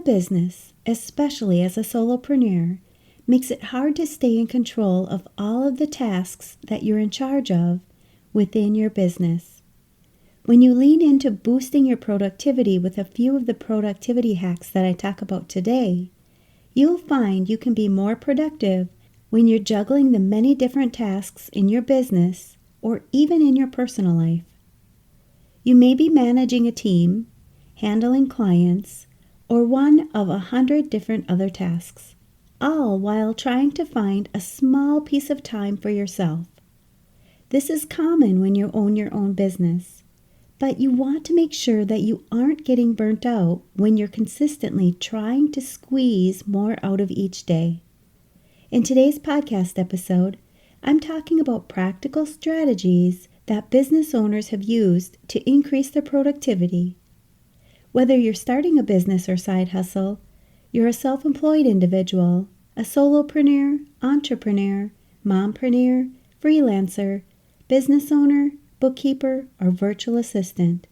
business, especially as a solopreneur, makes it hard to stay in control of all of the tasks that you're in charge of within your business. When you lean into boosting your productivity with a few of the productivity hacks that I talk about today, you'll find you can be more productive when you're juggling the many different tasks in your business or even in your personal life. You may be managing a team, handling clients, or one of 100 different other tasks, all while trying to find a small piece of time for yourself. This is common when you own your own business, but you want to make sure that you aren't getting burnt out when you're consistently trying to squeeze more out of each day. In today's podcast episode, I'm talking about practical strategies that business owners have used to increase their productivity. Whether you're starting a business or side hustle, you're a self-employed individual, a solopreneur, entrepreneur, mompreneur, freelancer, business owner, bookkeeper, or virtual assistant.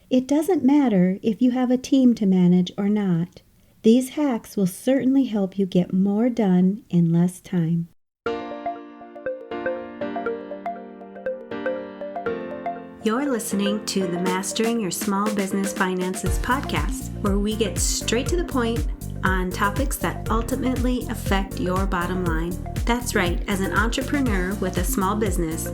It doesn't matter if you have a team to manage or not. These hacks will certainly help you get more done in less time. You're listening to the Mastering Your Small Business Finances podcast, where we get straight to the point on topics that ultimately affect your bottom line. That's right, as an entrepreneur with a small business,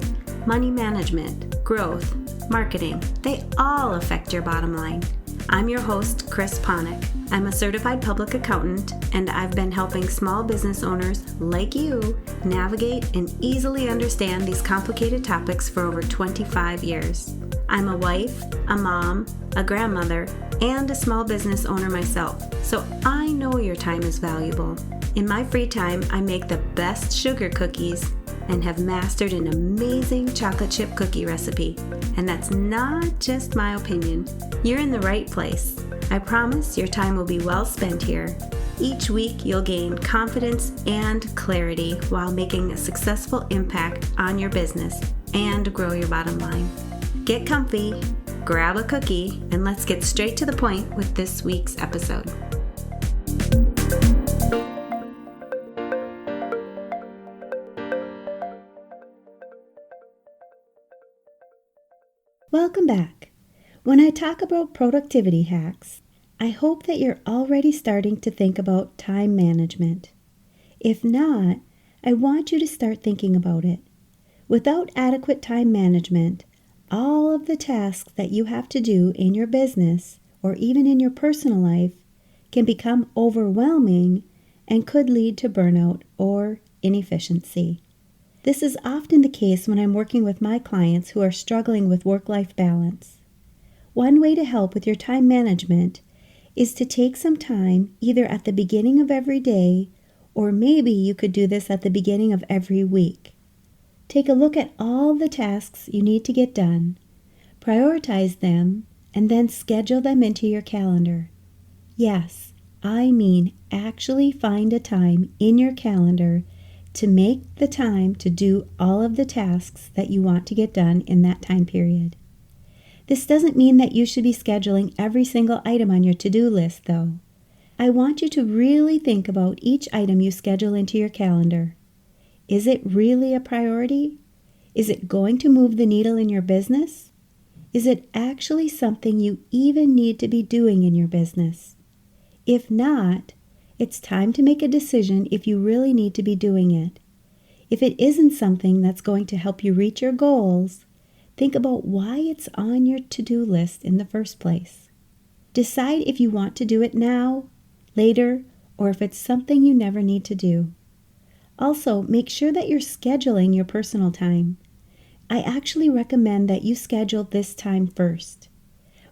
money management, growth, marketing, they all affect your bottom line. I'm your host, Chris Ponick. I'm a certified public accountant, and I've been helping small business owners like you navigate and easily understand these complicated topics for over 25 years. I'm a wife, a mom, a grandmother, and a small business owner myself, so I know your time is valuable. In my free time, I make the best sugar cookies and have mastered an amazing chocolate chip cookie recipe. And that's not just my opinion. You're in the right place. I promise your time will be well spent here. Each week, you'll gain confidence and clarity while making a successful impact on your business and grow your bottom line. Get comfy, grab a cookie, and let's get straight to the point with this week's episode. Welcome back. When I talk about productivity hacks, I hope that you're already starting to think about time management. If not, I want you to start thinking about it. Without adequate time management, all of the tasks that you have to do in your business or even in your personal life can become overwhelming and could lead to burnout or inefficiency. This is often the case when I'm working with my clients who are struggling with work-life balance. One way to help with your time management is to take some time either at the beginning of every day, or maybe you could do this at the beginning of every week. Take a look at all the tasks you need to get done, prioritize them, and then schedule them into your calendar. Yes, I mean actually find a time in your calendar to make the time to do all of the tasks that you want to get done in that time period. This doesn't mean that you should be scheduling every single item on your to-do list, though. I want you to really think about each item you schedule into your calendar. Is it really a priority? Is it going to move the needle in your business? Is it actually something you even need to be doing in your business? If not, it's time to make a decision if you really need to be doing it. If it isn't something that's going to help you reach your goals, think about why it's on your to-do list in the first place. Decide if you want to do it now, later, or if it's something you never need to do. Also, make sure that you're scheduling your personal time. I actually recommend that you schedule this time first.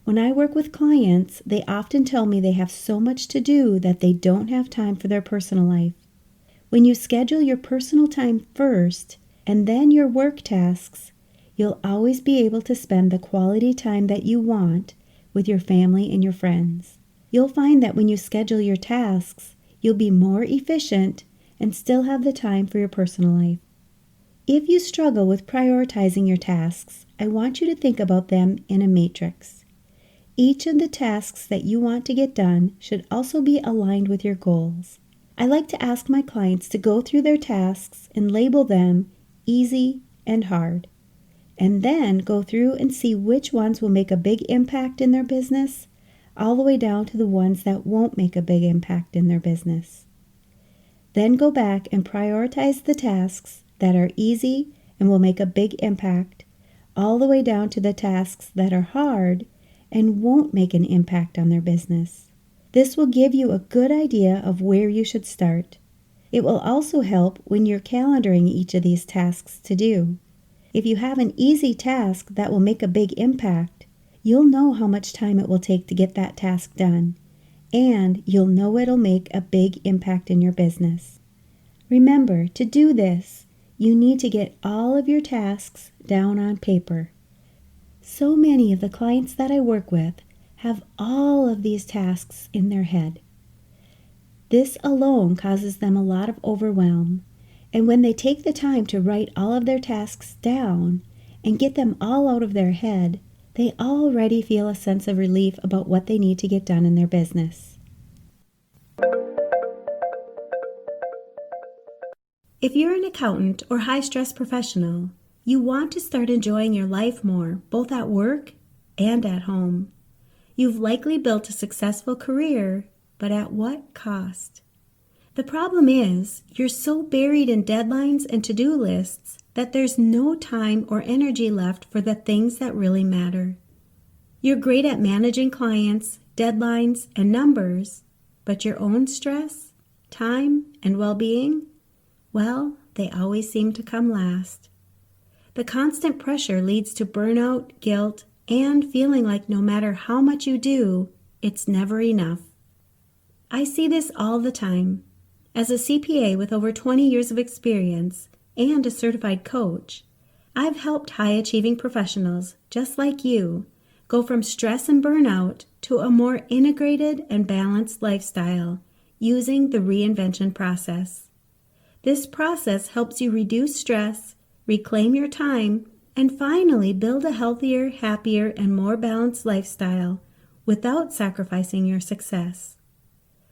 When I work with clients, they often tell me they have so much to do that they don't have time for their personal life. When you schedule your personal time first and then your work tasks, you'll always be able to spend the quality time that you want with your family and your friends. You'll find that when you schedule your tasks, you'll be more efficient and still have the time for your personal life. If you struggle with prioritizing your tasks, I want you to think about them in a matrix. Each of the tasks that you want to get done should also be aligned with your goals. I like to ask my clients to go through their tasks and label them easy and hard, and then go through and see which ones will make a big impact in their business, all the way down to the ones that won't make a big impact in their business. Then go back and prioritize the tasks that are easy and will make a big impact, all the way down to the tasks that are hard and won't make an impact on their business. This will give you a good idea of where you should start. It will also help when you're calendaring each of these tasks to do. If you have an easy task that will make a big impact, you'll know how much time it will take to get that task done, and you'll know it'll make a big impact in your business. Remember, to do this, you need to get all of your tasks down on paper. So many of the clients that I work with have all of these tasks in their head. This alone causes them a lot of overwhelm, and when they take the time to write all of their tasks down and get them all out of their head, they already feel a sense of relief about what they need to get done in their business. If you're an accountant or high-stress professional, you want to start enjoying your life more, both at work and at home. You've likely built a successful career, but at what cost? The problem is, you're so buried in deadlines and to-do lists that there's no time or energy left for the things that really matter. You're great at managing clients, deadlines, and numbers, but your own stress, time, and well-being, well, they always seem to come last. The constant pressure leads to burnout, guilt, and feeling like no matter how much you do, it's never enough. I see this all the time. As a CPA with over 20 years of experience and a certified coach, I've helped high-achieving professionals, just like you, go from stress and burnout to a more integrated and balanced lifestyle using the reinvention process. This process helps you reduce stress, reclaim your time, and finally build a healthier, happier, and more balanced lifestyle without sacrificing your success.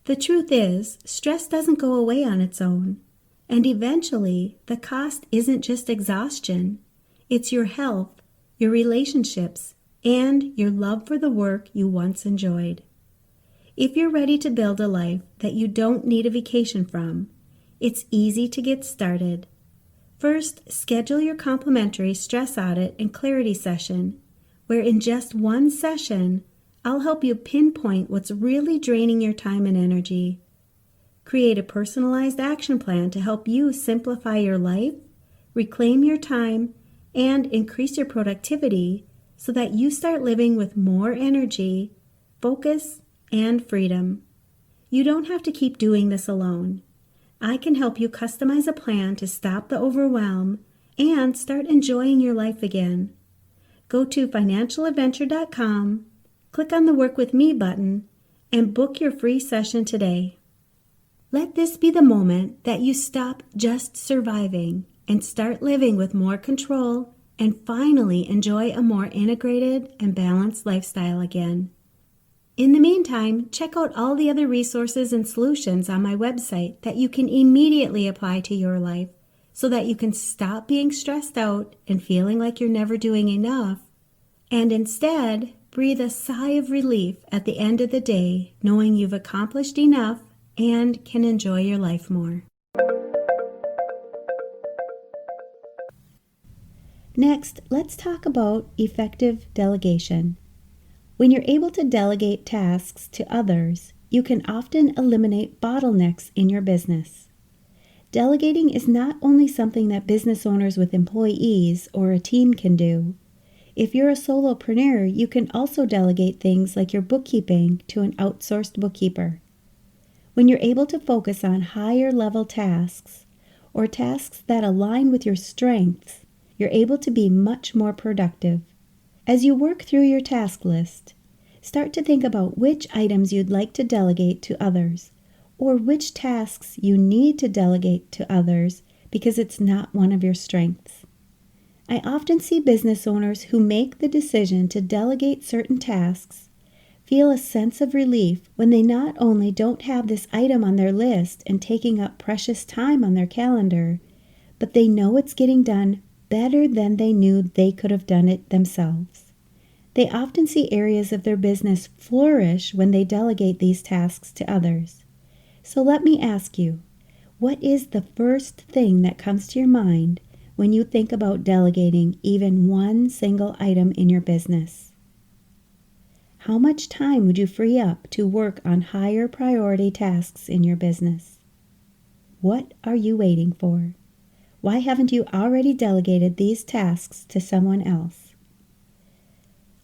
The truth is, stress doesn't go away on its own, and eventually the cost isn't just exhaustion, it's your health, your relationships, and your love for the work you once enjoyed. If you're ready to build a life that you don't need a vacation from, it's easy to get started. First, schedule your complimentary stress audit and clarity session, where in just one session, I'll help you pinpoint what's really draining your time and energy. Create a personalized action plan to help you simplify your life, reclaim your time, and increase your productivity so that you start living with more energy, focus, and freedom. You don't have to keep doing this alone. I can help you customize a plan to stop the overwhelm and start enjoying your life again. Go to financialadventure.com, click on the Work With Me button, and book your free session today. Let this be the moment that you stop just surviving and start living with more control and finally enjoy a more integrated and balanced lifestyle again. In the meantime, check out all the other resources and solutions on my website that you can immediately apply to your life so that you can stop being stressed out and feeling like you're never doing enough, and instead breathe a sigh of relief at the end of the day knowing you've accomplished enough and can enjoy your life more. Next, let's talk about effective delegation. When you're able to delegate tasks to others, you can often eliminate bottlenecks in your business. Delegating is not only something that business owners with employees or a team can do. If you're a solopreneur, you can also delegate things like your bookkeeping to an outsourced bookkeeper. When you're able to focus on higher level tasks or tasks that align with your strengths, you're able to be much more productive. As you work through your task list, start to think about which items you'd like to delegate to others, or which tasks you need to delegate to others because it's not one of your strengths. I often see business owners who make the decision to delegate certain tasks feel a sense of relief when they not only don't have this item on their list and taking up precious time on their calendar, but they know it's getting done better than they knew they could have done it themselves. They often see areas of their business flourish when they delegate these tasks to others. So let me ask you, what is the first thing that comes to your mind when you think about delegating even one single item in your business? How much time would you free up to work on higher priority tasks in your business? What are you waiting for? Why haven't you already delegated these tasks to someone else?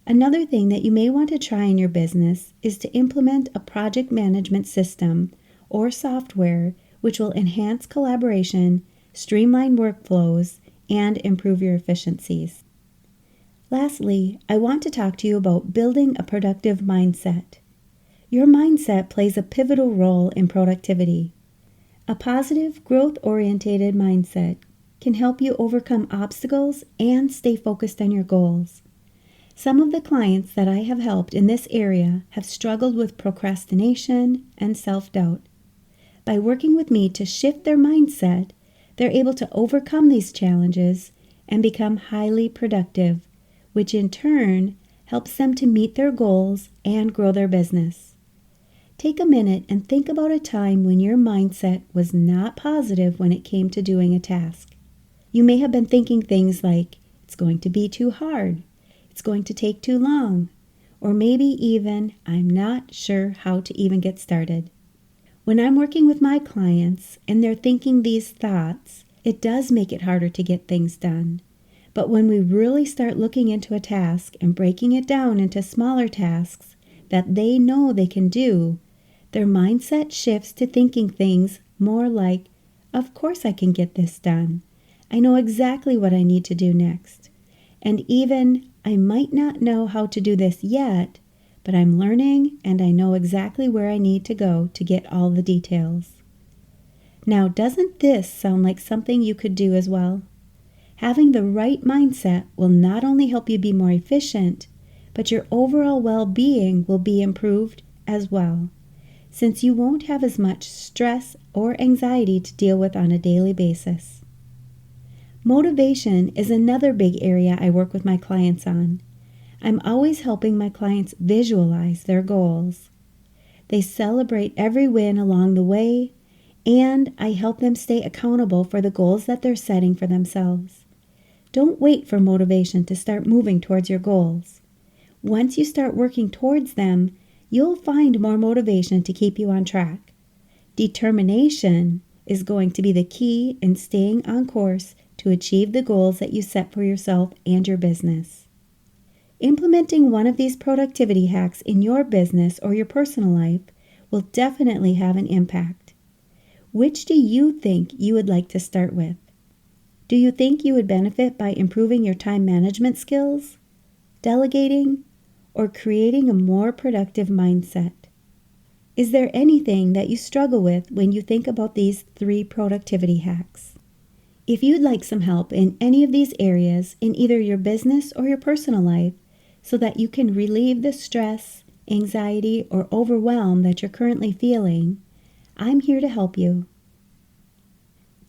Another thing that you may want to try in your business is to implement a project management system or software which will enhance collaboration, streamline workflows, and improve your efficiencies. Lastly, I want to talk to you about building a productive mindset. Your mindset plays a pivotal role in productivity. A positive, growth-oriented mindset can help you overcome obstacles and stay focused on your goals. Some of the clients that I have helped in this area have struggled with procrastination and self-doubt. By working with me to shift their mindset, they're able to overcome these challenges and become highly productive, which in turn helps them to meet their goals and grow their business. Take a minute and think about a time when your mindset was not positive when it came to doing a task. You may have been thinking things like, it's going to be too hard, it's going to take too long, or maybe even, I'm not sure how to even get started. When I'm working with my clients and they're thinking these thoughts, it does make it harder to get things done. But when we really start looking into a task and breaking it down into smaller tasks that they know they can do, their mindset shifts to thinking things more like, of course I can get this done. I know exactly what I need to do next. And even, I might not know how to do this yet, but I'm learning and I know exactly where I need to go to get all the details. Now, doesn't this sound like something you could do as well? Having the right mindset will not only help you be more efficient, but your overall well-being will be improved as well, since you won't have as much stress or anxiety to deal with on a daily basis. Motivation is another big area I work with my clients on. I'm always helping my clients visualize their goals. They celebrate every win along the way, and I help them stay accountable for the goals that they're setting for themselves. Don't wait for motivation to start moving towards your goals. Once you start working towards them, you'll find more motivation to keep you on track. Determination is going to be the key in staying on course to achieve the goals that you set for yourself and your business. Implementing one of these productivity hacks in your business or your personal life will definitely have an impact. Which do you think you would like to start with? Do you think you would benefit by improving your time management skills, delegating, or creating a more productive mindset? Is there anything that you struggle with when you think about these 3 productivity hacks? If you'd like some help in any of these areas in either your business or your personal life, so that you can relieve the stress, anxiety, or overwhelm that you're currently feeling, I'm here to help you.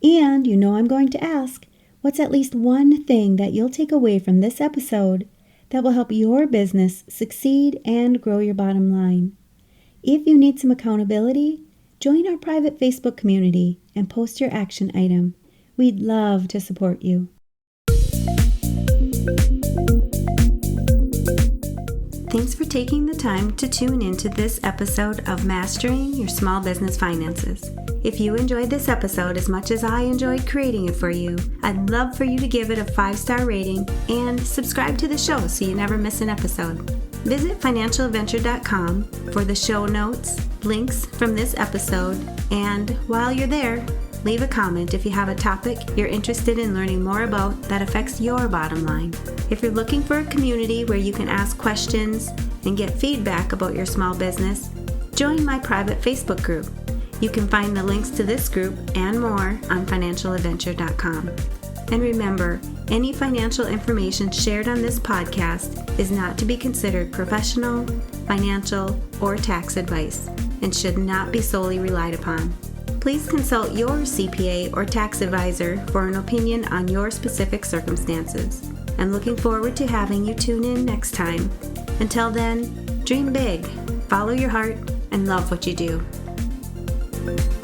And you know I'm going to ask, what's at least one thing that you'll take away from this episode that will help your business succeed and grow your bottom line? If you need some accountability, join our private Facebook community and post your action item. We'd love to support you. Thanks for taking the time to tune into this episode of Mastering Your Small Business Finances. If you enjoyed this episode as much as I enjoyed creating it for you, I'd love for you to give it a 5-star rating and subscribe to the show so you never miss an episode. Visit financialadventure.com for the show notes, links from this episode, and while you're there, leave a comment if you have a topic you're interested in learning more about that affects your bottom line. If you're looking for a community where you can ask questions and get feedback about your small business, join my private Facebook group. You can find the links to this group and more on financialadventure.com. And remember, any financial information shared on this podcast is not to be considered professional, financial, or tax advice and should not be solely relied upon. Please consult your CPA or tax advisor for an opinion on your specific circumstances. I'm looking forward to having you tune in next time. Until then, dream big, follow your heart, and love what you do.